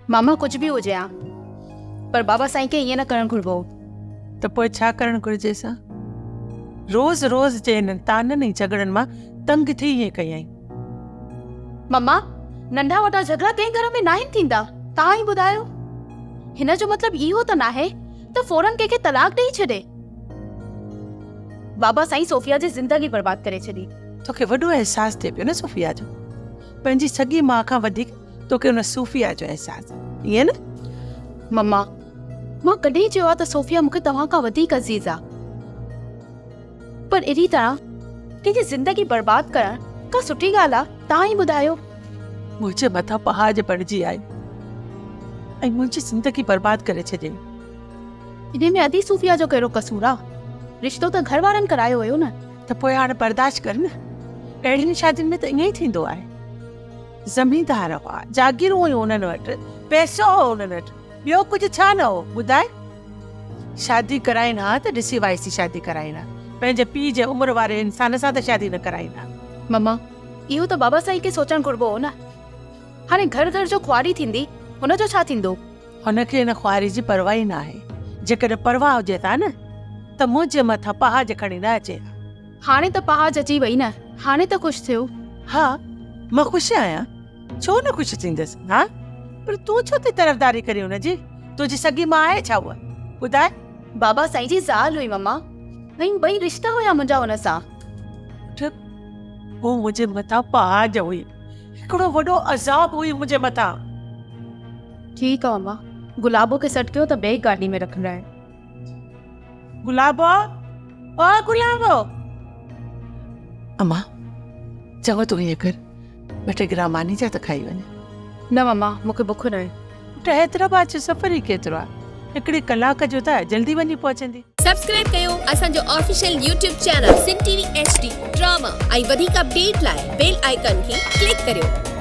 मामा कुछ भी हुजे आ पर बाबा साईं खे ईअं न करणु घुरिबो। त पोइ छा करणु घुरिजे असां? रोज़ रोज़ जे हिन ताननि ऐं झगड़नि मां तंग थी ईअं कई आई। मम्मा नंढा वॾा झगड़ा कंहिं घर में नाहिनि थींदा, तव्हां ई ॿुधायो। हिन जो मतिलबु इहो त नाहे त फौरन कंहिंखे तलाक ॾेई छॾे। बाबा साईं सोफिया जी ज़िंदगी बर्बाद करे छॾी। तोखे वॾो अहसासु थिए पियो न सोफिया जो, पंहिंजी सॻी माउ खां वधीक तोखे हुन सोफिया जो अहसासु, ईअं न? मम्मा मां कॾहिं चयो आहे त सोफिया मूंखे तव्हां खां वधीक अज़ीज़ आहे, पर अहिड़ी तरह कंहिंजी ज़िंदगी बर्बाद करणु का सुठी ॻाल्हि आहे? तव्हां ई ॿुधायो। मुंहिंजे मथां पहाड़ बणिजी आई ऐं मुंहिंजी ज़िंदगी बर्बाद करे छॾियईं। इन में अदी सूफिया जो कहिड़ो कसूर आहे? रिश्तो त घर वारनि करायो हुयो न। त पोइ हाणे बर्दाश्त कर न। अहिड़ियुनि शादियुनि में त ईअं ई थींदो आहे। ज़मींदार हुआ, जागीरूं हुयूं हुननि वटि, पैसो हो हुननि वटि, ॿियो कुझु छा न हो ॿुधाए? शादी कराइनि हा त ॾिसी वाइसी शादी कराइनि हा, पंहिंजे पीउ जे उमिरि वारे इंसान सां त शादी न कराइनि हा। मम्मा इहो त बाबा साईं खे सोचणु घुरिबो हो न। हाणे घर घर जो ख्वारी थींदी, हुनजो छा थींदो? हुनखे हिन ख्वारी जी परवाह ई न आहे। जेकॾहिं परवाह हुजे था न त मुंहिंजे मथां पहाड़ खणी न अचे। हाणे त पहाड़ अची वई न, हाणे त ख़ुशि थियो। हा मां ख़ुशि आहियां, छो न ख़ुशि थींदसि? हा पर तूं छो थी तरफ़दारी करी हुनजी? तुंहिंजी सॻी मां आहे छा उहा? ॿुधाए। बाबा साईं जी ज़ाल हुई मम्मा, ऐं ॿई रिश्ता हुया मुंहिंजा हुन सां। वो मुझे मथा पहाड़ हुई, हिकिड़ो वॾो अज़ाब हुई मुंहिंजे मथां। ठीकु आहे मम्मा, गुलाबो खे सॾु कयो त ॿिए गाॾी में रखंदा। गुलाबो, ओ गुलाबो। अम्मा चङो तूं ईअं कर, ॿ टे ग्राम मानी जा त खाई वञे। न मम्मा मूंखे बुख न आहे। त हैदराबाद जो सफ़र ई केतिरो आहे, हिकिड़ी कलाक जो त जल्दी वञी पहुचंदी। सब्सक्राइब कयो असांजो official YouTube channel Singh TV HD drama ऐं वधीक अपडेट लाइ बेल आइकन खे क्लिक करियो।